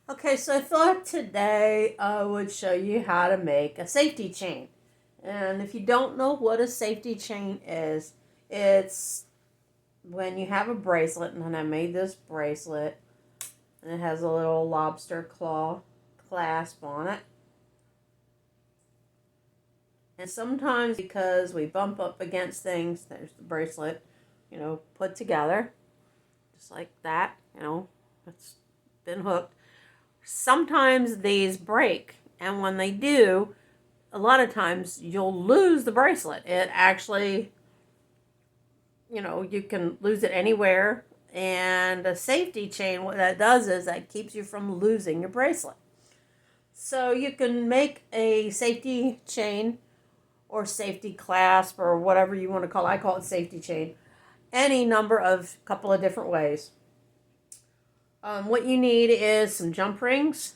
Okay, so I thought today I would show you how to make a safety chain. And if you don't know what a safety chain is, it's when you have a bracelet, and I made this bracelet, and it has a little lobster claw clasp on it. And sometimes because we bump up against things, there's the bracelet, put together, just like that, it's been hooked. Sometimes these break, and when they do, a lot of times you'll lose the bracelet. It actually, you can lose it anywhere. And a safety chain, what that does is that keeps you from losing your bracelet. So you can make a safety chain or safety clasp or whatever you want to call it. I call it safety chain. Any number of couple of different ways. What you need is some jump rings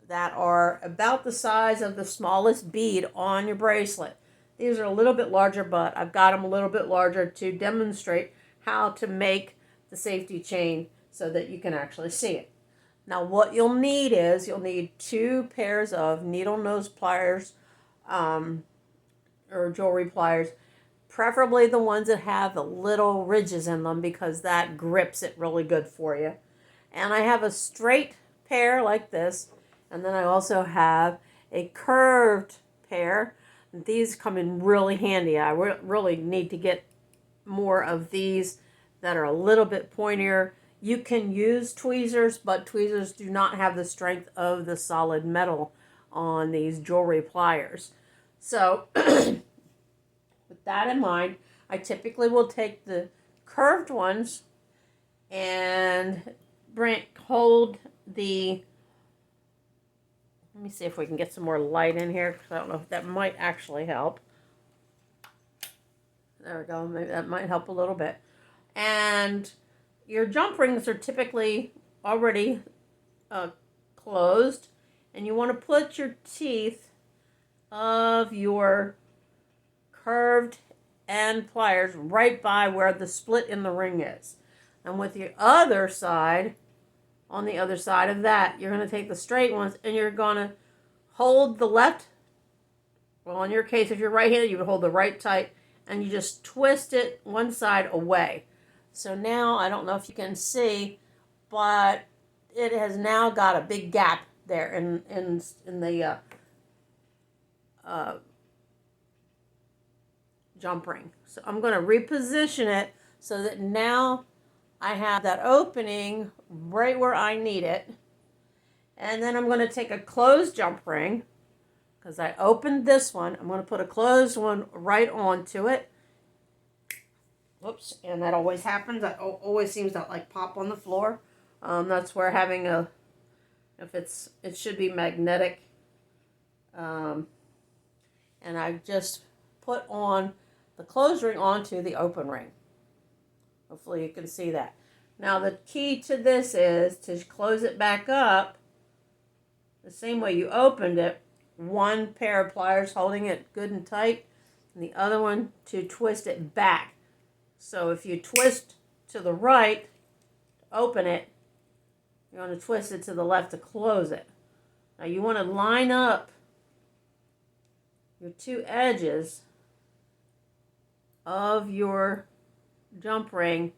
that are about the size of the smallest bead on your bracelet. These are a little bit larger, but I've got them a little bit larger to demonstrate how to make the safety chain so that you can actually see it. Now what you'll need is you'll need 2 pairs of needle nose pliers or jewelry pliers, preferably the ones that have the little ridges in them because that grips it really good for you. And I have a straight pair like this, and then I also have a curved pair. These come in really handy. I really need to get more of these that are a little bit pointier. You can use tweezers, but tweezers do not have the strength of the solid metal on these jewelry pliers. So with that in mind, I typically will take the curved ones and hold the, let me see if we can get some more light in here, because I don't know if that might actually help. There we go. Maybe that might help a little bit. And your jump rings are typically already closed, and you want to put your teeth of your curved end pliers right by where the split in the ring is. And with your other side, on the other side of that, you're going to take the straight ones and you're going to hold the left, well, in your case, if you're right-handed, you would hold the right tight, and you just twist it one side away. So now, I don't know if you can see, but it has now got a big gap there in the jump ring. So I'm going to reposition it so that now I have that opening right where I need it. And then I'm going to take a closed jump ring, because I opened this one. I'm going to put a closed one right onto it. Whoops, and that always happens. That always seems to like pop on the floor. That's where having it should be magnetic. And I just put on the closed ring onto the open ring. Hopefully you can see that. Now the key to this is to close it back up the same way you opened it. One pair of pliers holding it good and tight, and the other one to twist it back. So if you twist to the right to open it, you're going to twist it to the left to close it. Now you want to line up your 2 edges of your jump ring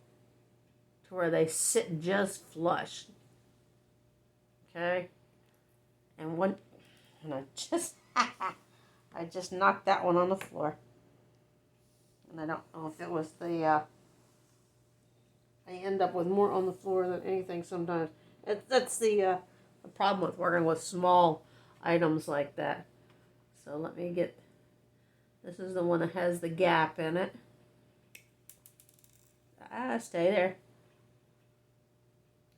to where they sit just flush. Okay? And I just knocked that one on the floor. And I don't know if it was I end up with more on the floor than anything sometimes. That's the problem with working with small items like that. So let me get, this is the one that has the gap in it. Stay there.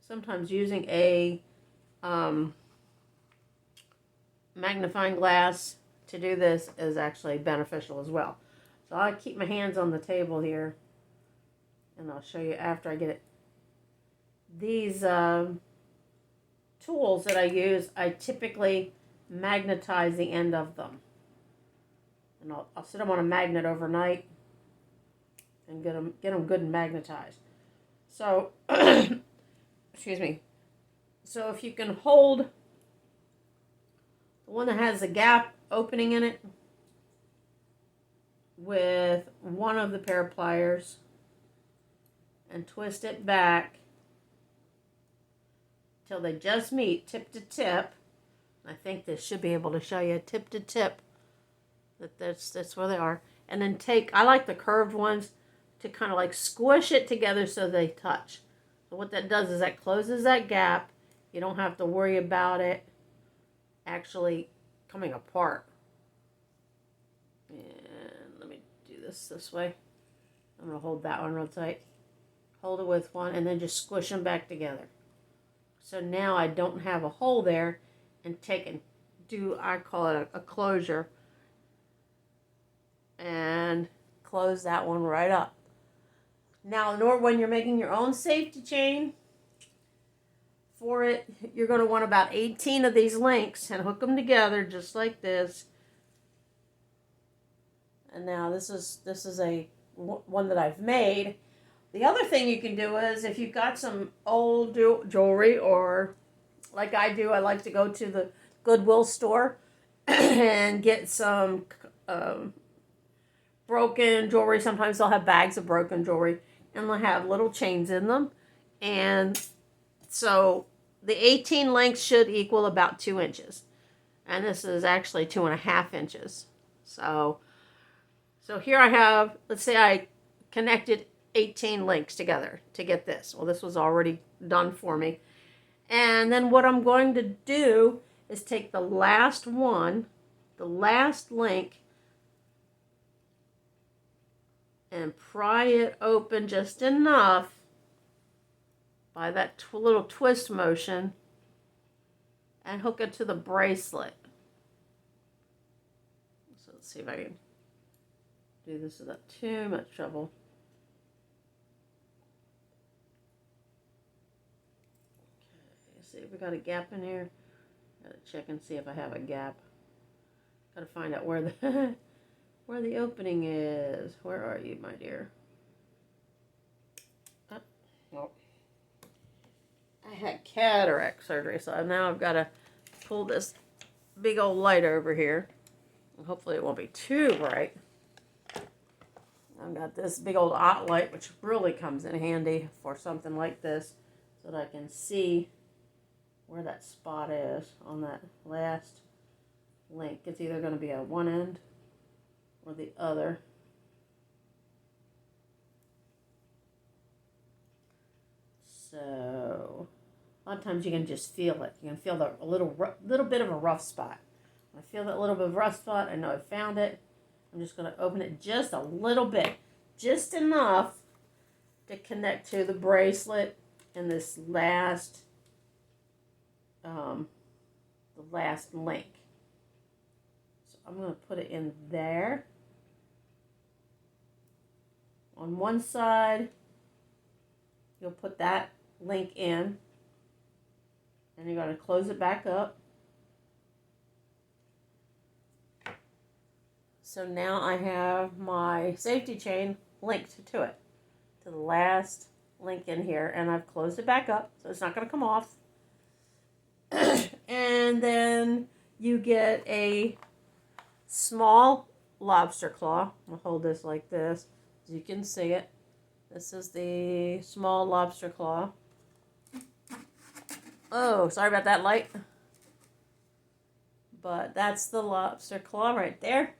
Sometimes using a magnifying glass to do this is actually beneficial as well. So I keep my hands on the table here, and I'll show you after I get it. These tools that I use, I typically magnetize the end of them. And I'll sit them on a magnet overnight and get them good and magnetized. So excuse me. So if you can hold the one that has a gap opening in it with one of the pair of pliers and twist it back till they just meet tip to tip. I think this should be able to show you tip to tip that's where they are. And then I like the curved ones to kind of like squish it together so they touch. So what that does is that closes that gap. You don't have to worry about it actually coming apart. And let me do this way. I'm going to hold that one real tight. Hold it with one and then just squish them back together. So now I don't have a hole there, and I call it a closure, and close that one right up. Now, when you're making your own safety chain for it, you're going to want about 18 of these links and hook them together just like this. And now this is a one that I've made. The other thing you can do is if you've got some old jewelry, or like I do, I like to go to the Goodwill store and get some broken jewelry. Sometimes they'll have bags of broken jewelry and they'll have little chains in them. And so the 18 lengths should equal about 2 inches. And this is actually 2.5 inches. So here I have, let's say I connected 18 links together to get this. Well, this was already done for me. And then what I'm going to do is take the last one, the last link, and pry it open just enough by that little twist motion and hook it to the bracelet. So let's see if I can do this without too much trouble. See if we got a gap in here. Gotta check and see if I have a gap. Gotta find out where the where the opening is. Where are you, my dear? Oh, well, I had cataract surgery, so now I've got to pull this big old light over here. Hopefully it won't be too bright. I've got this big old hot light, which really comes in handy for something like this, so that I can see where that spot is on that last link. It's either going to be at one end or the other. So a lot of times you can just feel it. You can feel a little bit of a rough spot. When I feel that little bit of rough spot, I know I found it. I'm just going to open it just a little bit, just enough to connect to the bracelet and this last the last link. So I'm going to put it in there. On one side, you'll put that link in, and you're going to close it back up. So now I have my safety chain linked to it, to the last link in here, and I've closed it back up, so it's not going to come off. And then you get a small lobster claw. I'll hold this like this so you can see it. This is the small lobster claw. Oh, sorry about that light. But that's the lobster claw right there.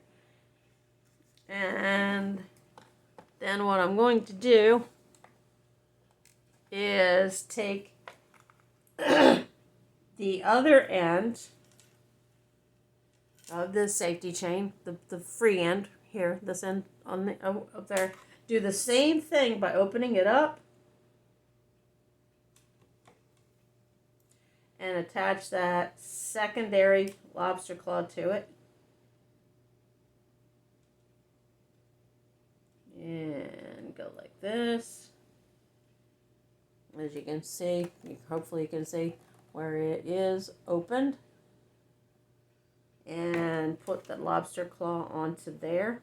And then what I'm going to do is take the other end of this safety chain, the free end here, this end on the up there, do the same thing by opening it up and attach that secondary lobster claw to it. And go like this. As you can see, hopefully you can see where it is opened. And put the lobster claw onto there.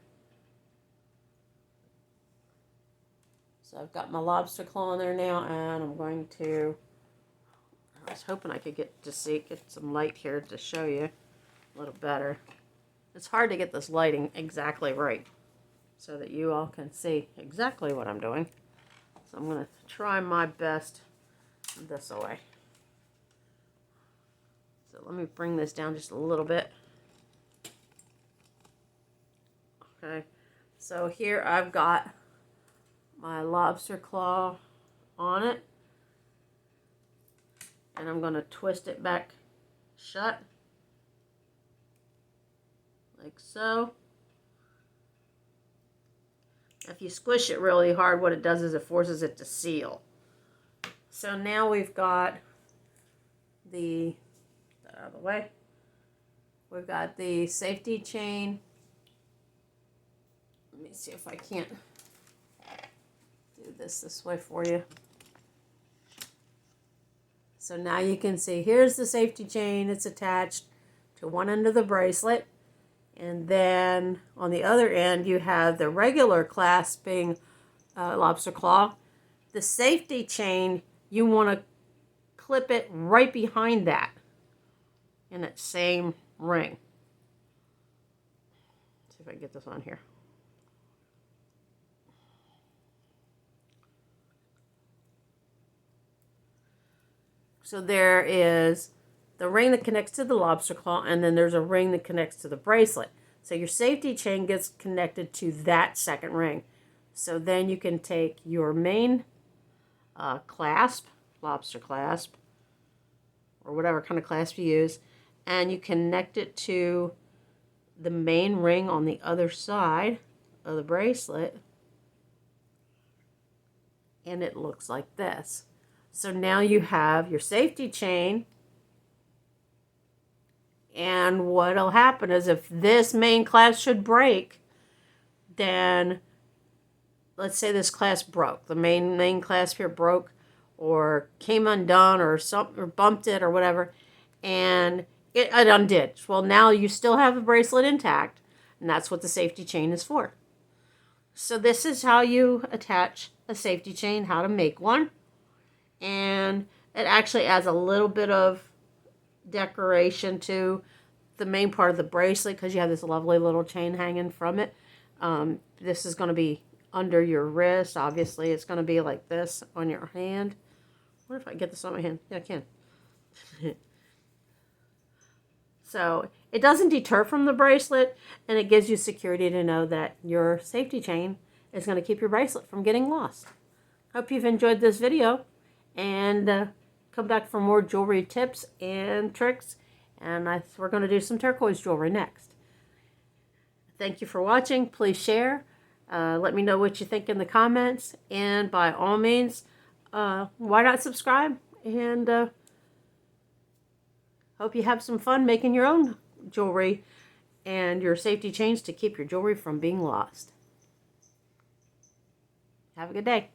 So I've got my lobster claw in there now, and I'm going to I was hoping I could get some light here to show you a little better. It's hard to get this lighting exactly right so that you all can see exactly what I'm doing. So I'm going to try my best this way. So let me bring this down just a little bit. Okay, so here I've got my lobster claw on it. And I'm going to twist it back shut. Like so. If you squish it really hard, what it does is it forces it to seal. So now we've got the, out of the way, we've got the safety chain. Let me see if I can't do this way for you. So now you can see here's the safety chain. It's attached to one end of the bracelet. And then on the other end, you have the regular clasping lobster claw. The safety chain, you want to clip it right behind that in that same ring. Let's see if I can get this on here. So there is the ring that connects to the lobster claw, and then there's a ring that connects to the bracelet. So your safety chain gets connected to that second ring. So then you can take your main clasp, lobster clasp, or whatever kind of clasp you use, and you connect it to the main ring on the other side of the bracelet, and it looks like this. So now you have your safety chain, and what'll happen is if this main clasp should break, then let's say this clasp broke, the main clasp here broke or came undone or something, or bumped it or whatever, and it undid. Well, now you still have the bracelet intact, and that's what the safety chain is for. So this is how you attach a safety chain, how to make one. And it actually adds a little bit of decoration to the main part of the bracelet because you have this lovely little chain hanging from it. This is going to be under your wrist. Obviously, it's going to be like this on your hand. What if I get this on my hand? Yeah, I can. So it doesn't deter from the bracelet, and it gives you security to know that your safety chain is going to keep your bracelet from getting lost. Hope you've enjoyed this video, and come back for more jewelry tips and tricks, and we're going to do some turquoise jewelry next. Thank you for watching. Please share. Let me know what you think in the comments, and by all means, why not subscribe? And hope you have some fun making your own jewelry and your safety chains to keep your jewelry from being lost. Have a good day.